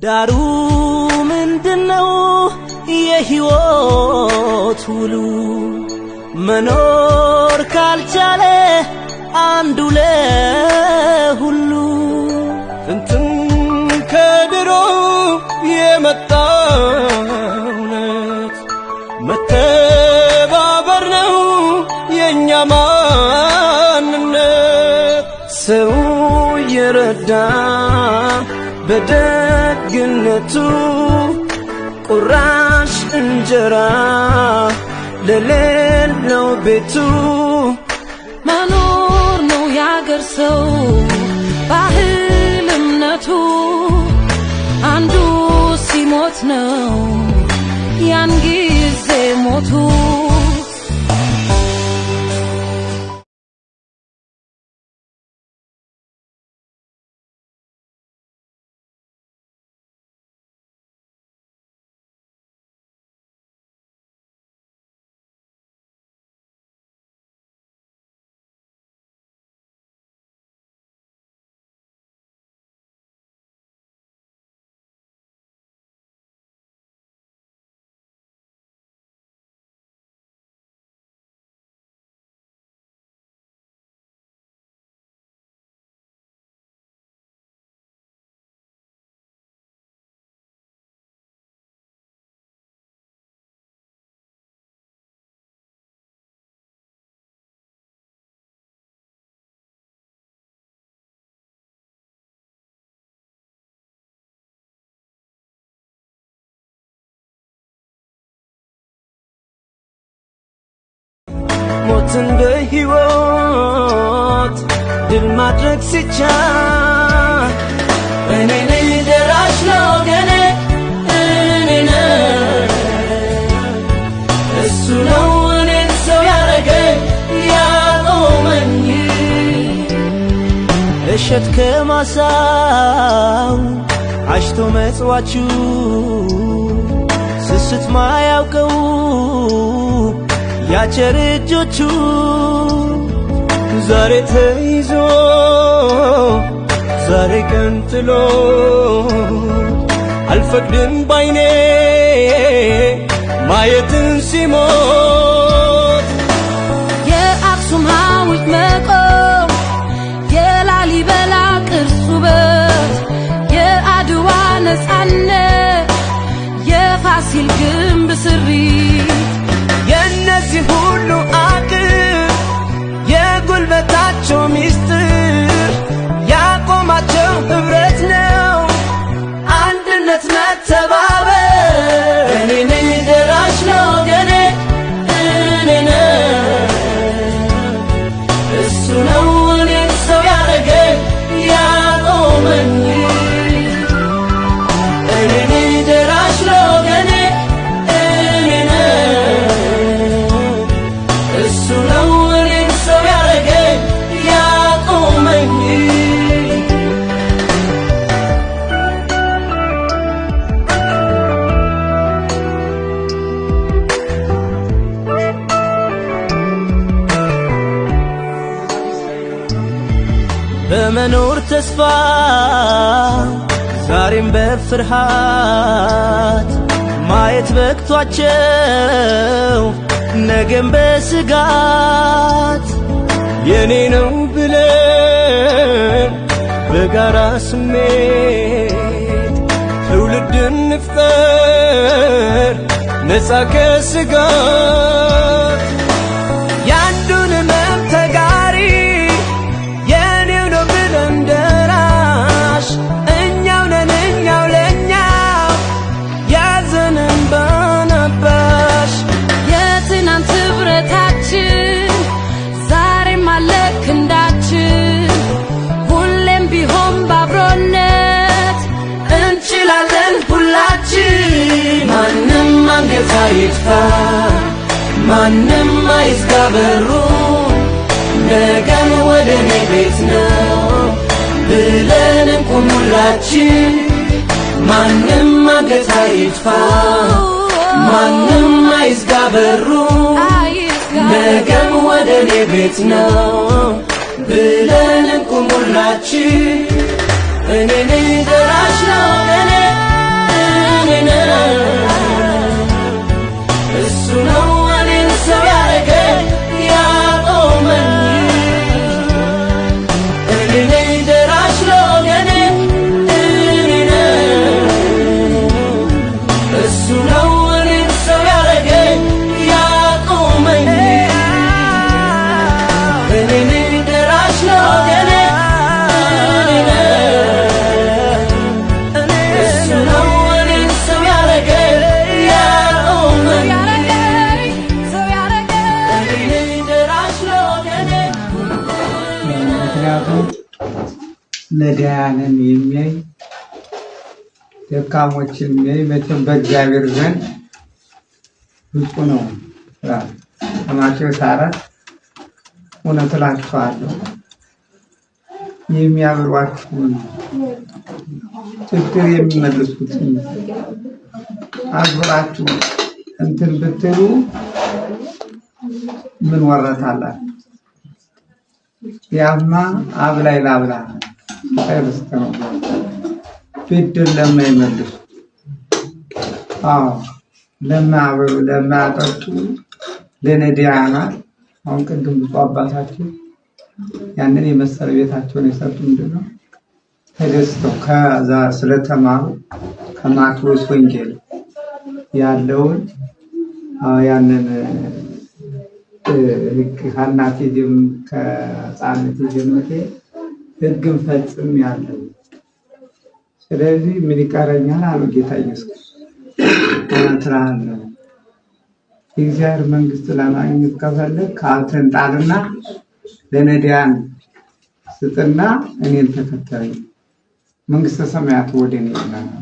ዳሩ ምንድነው የህይወት ውሉ መኖር ካልቻለ አንዱ ለሁሉ እንትን ከድሮ የመጣውነት መተባበር ነው የኛ ማንነት ሰው የረዳ በደግነቱ ቁራሽ እንጀራ ለሌለው ቤቱ መኖር ነው ያገር ሰው ባህል እምነቱ አንዱ ሲሞት ነው ያን ጊዜ ሞቱ ሞትን በሕይወት ድል ማድረግ ሲቻል እኔ ነኝ ደራሽ ለወገኔ እኔ ነኝ እሱ ነው እኔን ሰው ያረገኝ ያቆመኝ እሸት ከማሳው አሽቶ መጽዋቹ ስስት ማያውቀው ያቸር እጆቹ ዛሬ ተይዞ ዛሬ ቀንጥሎ አልፈቅድም ባይኔ ማየትን ሲሞት የአክሱም ሐውልት መቆም የላሊበላ ቅርስ ውበት የአድዋ ነፃነት የፋሲል ግንብ ስሪት የነዚህ ሁሉ አቅም የጉልበታቸው ሚስጥር ያቆማቸው ህብረት ነው አንድነት መተባበር እኔ ነኝ ደራሽ ለወገኔ እኔ ነኝ እሱ ነው እኔን ሰው ያረገኝ ያቆመኝ እኔ ነኝ ደራሽ ለወገኔ እኔ ነኝ እሱ ነው እኔን ሰው ያረገኝ ያቆመኝ በመኖር ተስፋ ዛሬም በፍርሃት ማየት በቅቷቸው ነገም በስጋት የኔ ነው ብለን በጋራ ስሜት ትውልድን ንፍጠር ነፃ ከስጋት ያንዱን ህመም ተጋሪ የኔው ነው ብለን ደራሽ እኛው ነን እኛው ለእኛው ያዘንን ባናባሽ የትናንት ህብረታችን ዛሬም አለ ክንዳችን ሁሌም ቢሆን ባብሮነት እንችላለን ሁላችን ማንም አንገት አይጥፋ ማንም አይዝጋ በሩን ነገን ወደ እኔ ቤት ነው ብለን እንቁም ሁላችን ማንም አንገት አይጥፋ ማንም አይዝጋ በሩን ነገን ወደ እኔ ቤት ነው ብለን እንቁም ሁላችን እኔ ነኝ ደራሽ ለወገኔ እኔ ነኝ እሱ ነው እኔን ሰው ያረገኝ ያቆመኝ እኔ ነኝ ደራሽ ለወገኔ እኔ ነኝ እሱ ነው እኔን ሰው ያረገኝ ያቆመኝ እኔ ነኝ ደራሽ ለወገኔ ነዳያንን የሚያይ ደካሞችን የሚያይ መቼም በእግዚአብሔር ዘንድ ብፁዕ ነው። ማቴዎስ 4 እውነት እላችኋለሁ የሚያበሏችሁን ችግር የሚመልሱትን አክብራችሁ እንትን ብትሉ ምን ወረታላችሁ? ያማ አብላይ ላብላ አይርስት ነው ብድር ለማይመልሱ ለማያበሉ ለማያጠጡ ለነዳያናት አሁን ቅድም ብፁዕ አባታችን ያንን የመሰለ ቤታቸውን የሰጡ ምንድነው ተደስተው ከዛ ስለተማሩ ከማቴዎስ ወንጌል ያለውን ያንን ህግ ከእናቴ ከሕፃንነቴ ጀምሬ ህግን ፈጽም ያለው ስለዚህ ምን ይቀረኛል አሉ ጌታ ኢየሱስ። እውነትህን የእግዚአብሔር መንግስት ለማግኘት ከፈለግ ከአንተን ጣልና ለነዳያን ስጥና እኔን ተከተለኝ መንግስተ ሰማያት ወደ እኔ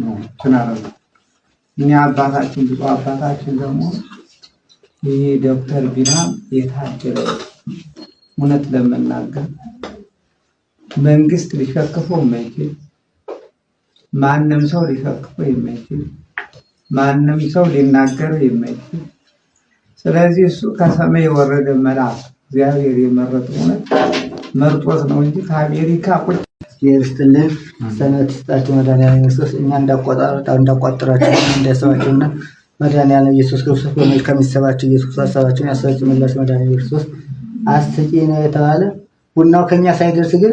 ነው ትናረው። እኛ አባታችን ብፁዕ አባታችን ደግሞ ይሄ ዶክተር ቢራም የታደለ እውነት ለመናገር መንግስት ሊሸክፈው የማይችል ማንም ሰው ሊሸክፈው የማይችል ማንም ሰው ሊናገረው የማይችል ስለዚህ እሱ ከሰማይ የወረደ መልአክ እግዚአብሔር የመረጠው እውነት መርጦት ነው እንጂ ከአሜሪካ ቁጭ የርስትልን ሰነት ስጣችሁ መድኃኒዓለም ኢየሱስ እኛ እንዳቋጠራችሁ እንደሰዋችሁና መድኃኒዓለም ኢየሱስ ክርስቶስ በመልካም ይሰባችሁ ኢየሱስ ሐሳባችሁን ያስፈጽምላችሁ መድኃኒዓለም ኢየሱስ አስተቂ ነው የተባለ ቡናው ከኛ ሳይደርስ ግን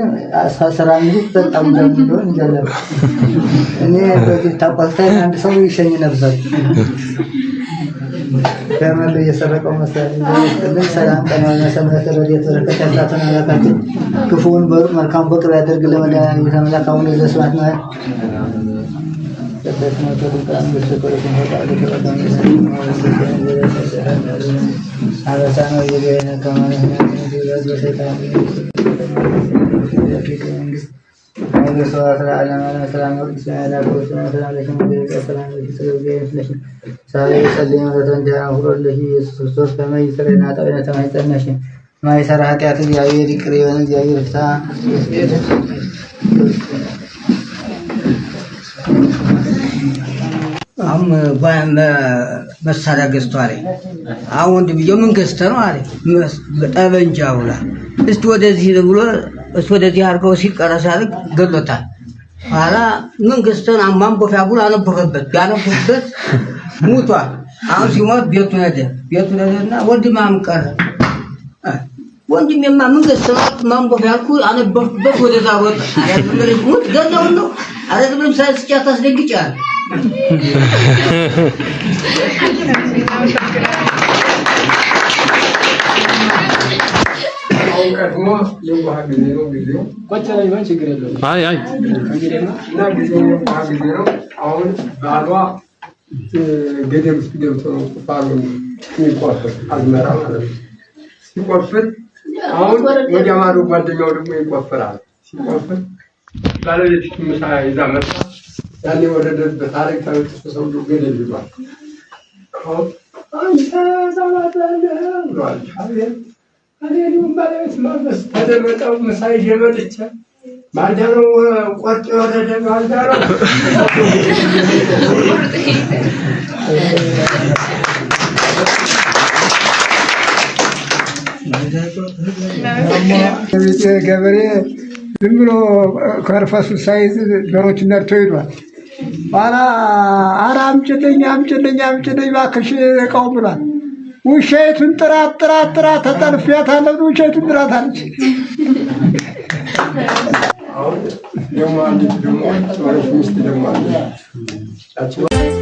ሰራ እንጂ በጣም እንደምን እንጀለም እኔ በዚህ ታቋልታይ አንድ ሰው ይሸኝ ነበር ከመለ የሰረቀው መሰለኝ ሰላም ቀናና ሰማያት ረድኤት በረከት ያሳተና ያላችሁ ክፉውን በሩቅ መልካም በቅርብ ያደርግ ለመድኃኒዓለም የተመላካውን ለስማት ነው ተደስነው ተልቃን በተቆረጠው ወጣት አበሳነው የገነ ከማለት ነው በሰይጣን ሰዋት ዓለም ዓለም ሰላም ነው ሰላም ነው ሰላም ነው ሰላም ነው ሳይ ሰለኝ ወተን ሁሉ ኢየሱስ ክርስቶስ ከመይሰረና ታውና ተማይጠነሽ ማይሰራ ኃጢአት እግዚአብሔር ይቅር ይበል እግዚአብሔር ፍታ መሳሪያ ገዝቷል። አሁን ወንድምየው ምን ገዝተህ ነው አለ ጠበንጃ ብላ እስቲ ወደዚህ ብሎ እሱ ወደዚህ አድርገው ሲቀረስ አድርግ ገሎታል። ኋላ ምን ገዝተህ ነው ማንቦፊያ ብሎ አነበበበት ያነበበበት ሙቷል። አሁን ሲሞት ቤቱን ሄደና ወንድማም ቀረ ወንድሜማ ምን ገዝተህ ነው ማንቦፊያ አልኩ አነበብኩበት ወደዛ ወጣ አረ ሙት ገለው ነው አረ ዝም ሳይስጫ ታስደግጫል ገደል ውስጥ ገብቶ ቁፋሮን የሚቆፍር አዝመራ ማለት ነው። ሲቆፍር አሁን ወደ ማዶ ጓደኛው ደግሞ ይቆፍራል። ሲቆፍር ባለቤቱ ምሳ ይዛ መጣ። ያኔ ወረደበት አረግ ታውቁ ሰው ገደል ይዟል። አንተ ዘላለ ብሏል። አሬዲውን ባለቤት ማበስ ተደመጠው ምሳ ይዤ መጥቼ ማዳሩ ቆርጦ ወረደ ማዳሩ ገበሬ ዝም ብሎ ከርፈሱ ሳይዝ ዶሮችን ነርቶ ሄዷል። ኋላ ኧረ አምጪልኝ እባክሽ እቃው ብሏል። ውሻይቱን ጥራት ተጠልፊያታለሁ። ውሻይቱን ጥራት አለች። አሁን ደግሞ አንዲት ደግሞ ሚስት ደግሞ አለች።